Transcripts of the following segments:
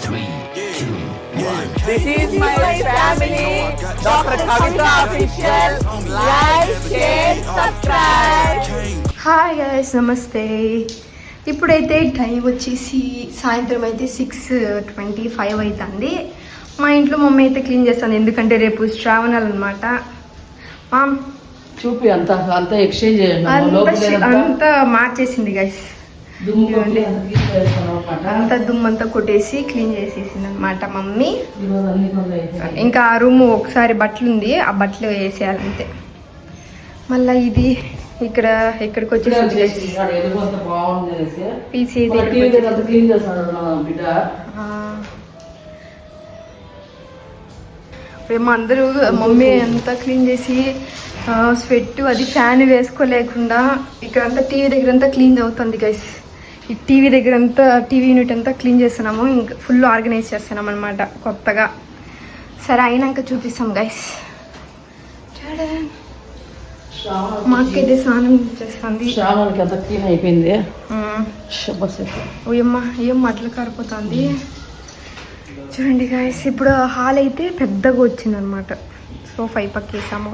This is my family. Dr. Kavita Official. Like, share, subscribe. Hi guys, నమస్తే. ఇప్పుడైతే time వచ్చేసి సాయంత్రం అయితే 6:25 అవుతుంది. మా ఇంట్లో మమ్మీ అయితే క్లీన్ చేస్తాను, ఎందుకంటే రేపు శ్రావణాలు అనమాట. చూపి అంత ఎక్స్చేంజ్ అంతా మార్చేసింది గైస్. అంతా దుమ్మంతా కొట్టేసి క్లీన్ చేసేసింది అనమాట మమ్మీ. ఇంకా ఆ రూమ్ ఒకసారి బట్టలు ఉంది, ఆ బట్టలు వేసేయాలంతే. మళ్ళీ ఇది ఇక్కడికి వచ్చేసి మేము అందరూ మమ్మీ అంతా క్లీన్ చేసి స్వెట్ అది ఫ్యాన్ వేసుకోలేకుండా ఇక్కడంతా టీవీ దగ్గర అంతా క్లీన్ అవుతుంది గైస్. ఈ టీవీ దగ్గర అంతా టీవీ యూనిట్ అంతా క్లీన్ చేస్తున్నాము, ఇంకా ఫుల్ ఆర్గనైజ్ చేస్తున్నాం అనమాట కొత్తగా. సరే అయినాక చూపిస్తాం గైస్. మా అక్కయితే స్నానం చేస్తుంది. శ్రావణానికి అంతా క్లీన్ అయిపోయింది. ఏం మట్లు కారిపోతుంది చూడండి గైస్. ఇప్పుడు హాల్ అయితే పెద్దగా వచ్చిందనమాట, సోఫా పక్కేసాము.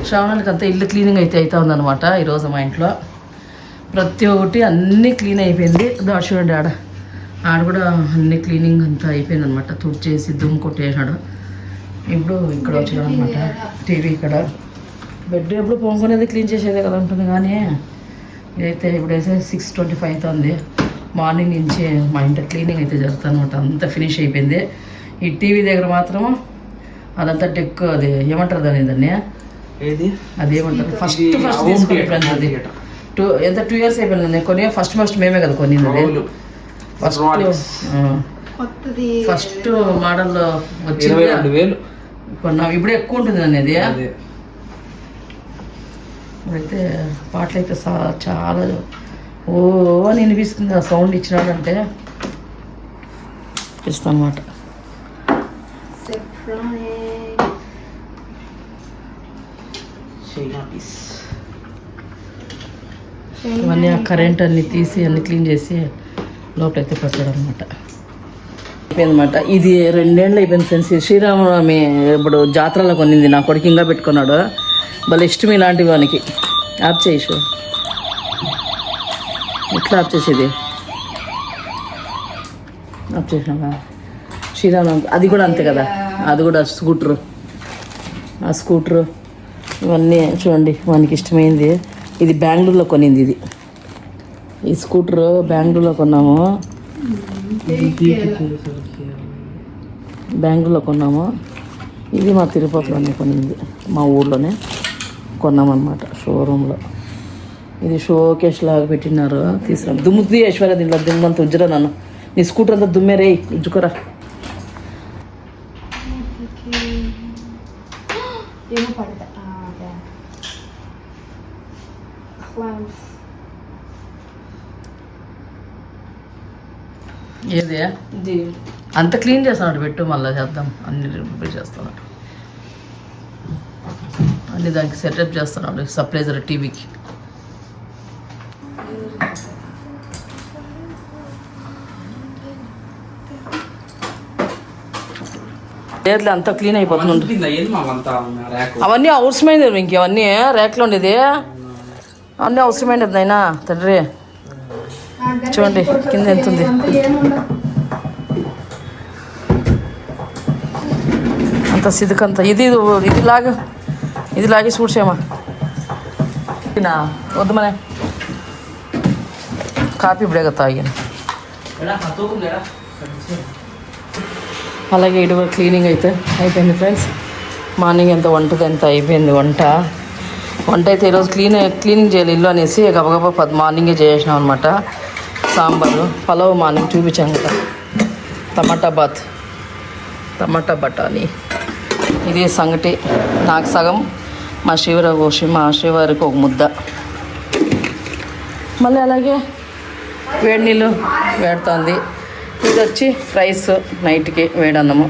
శ్రావణానికి అంతా ఇల్లు క్లీనింగ్ అయితే ఉందన్నమాట. ఈరోజు మా ఇంట్లో ప్రతి ఒక్కటి అన్నీ క్లీన్ అయిపోయింది. చూడండి ఆడ కూడా అన్ని క్లీనింగ్ అంతా అయిపోయింది అనమాట. తుడిచేసి దుమ్ము కొట్టేసాడు. ఇప్పుడు ఇక్కడ వచ్చాడు అనమాట. టీవీ ఇక్కడ, బెడ్ ఎప్పుడు పొంగునేది క్లీన్ చేసేదే కదా ఉంటుంది, కానీ ఇదైతే ఇప్పుడైతే 6:25 అవుతుంది. మార్నింగ్ నుంచి మా ఇంట్లో క్లీనింగ్ అయితే జరుగుతుంది అనమాట. అంతా ఫినిష్ అయిపోయింది. ఈ టీవీ దగ్గర మాత్రం అదంతా డెక్, అది ఏమంటారు దాన్ని అది ఏమంటారు, ఫస్ట్ తీసుకుంటాను. అది ఎంత 2 years అయిపోయింది కొని. ఫస్ట్ మేమే కదా కొని. ఫస్ట్ మోడల్ వచ్చి 22,000 కొన్నాం. ఇప్పుడే ఎక్కువ ఉంటుంది అనేది. ఇప్పుడైతే పాటలు అయితే చాలా అని వినిపిస్తుంది. ఆ సౌండ్ ఇచ్చినాడంటే ఇస్తాను అనమాట. ఇవన్నీ ఆ కరెంట్ అన్ని తీసి అన్ని క్లీన్ చేసి లోపలైతే పెట్టాడు అనమాట. అయిపోయిందన్నమాట. ఇది 2 ఏళ్ళు అయిపోయింది ఫ్రెండ్స్. శ్రీరామనవమి ఇప్పుడు జాతరలో కొనింది. నా కొడుకు ఇంకా పెట్టుకున్నాడు. భలే ఇష్టం ఇలాంటివి వానికి. ఆప్ చేసు ఇట్లా ఆప్ చేసేది ఆప్ చేసినా. శ్రీరామనవమి అది కూడా అంతే కదా, అది కూడా స్కూటరు. ఆ స్కూటరు ఇవన్నీ చూడండి వానికి ఇష్టమైంది. ఇది బెంగళూరులో కొనింది. ఇది ఈ స్కూటర్ బెంగళూరులో కొన్నాము. ఇది మా తిరుపతిలోనే కొనింది, మా ఊర్లోనే కొన్నామన్నమాట, షోరూంలో. ఇది షోకేష్ లాగా పెట్టినారు. తీసుకురా దుమ్ముతుంది ఐశ్వర్య, దీంట్లో దుమ్మంతా ఉజ్జరా. నన్ను నీ స్కూటర్ అంతా దుమ్మే రే, ఉజ్జుకోరా. ఏదే అంత క్లీన్ చేస్తున్నాడు పెట్టు, మళ్ళీ చేద్దాం. అన్ని రిపేర్ చేస్తున్నాడు, అన్ని దానికి సెటప్ చేస్తున్నాడు. సప్లైజర్ టీవీకి లేదు, అంతా క్లీన్ అయిపోతుంది. అవన్నీ అవసరమైనది, ఇంకేవన్నీ ర్యాక్లో ఉండేది అన్నీ అవసరమైనది. అయినా తండ్రి చూడండి కింద ఎంతుంది. అంత సిదుకంతా ఇది లాగి చూడ్చేమా. వద్దు మనే కాపీ ఇప్పుడే కదా తాగాను. అలాగే ఇటు క్లీనింగ్ అయితే అయిపోయింది ఫ్రెండ్స్. మార్నింగ్ ఎంత వంటది ఎంత అయిపోయింది. వంట అయితే ఈరోజు క్లీనింగ్ చేయాలి ఇల్లు అనేసి గబగబా మార్నింగే చేసినాం అనమాట. సాంబారు, పలావ్ మార్నింగ్ చూపించాం కదా, టమాటా బఠానీ, ఇది సంగటి. నాకు సగం, మా శివవారికి ఒక ముద్ద. మళ్ళీ అలాగే వేడి నీళ్ళు వేడుతుంది. ఇది వచ్చి రైస్ నైట్కి వేడన్నము.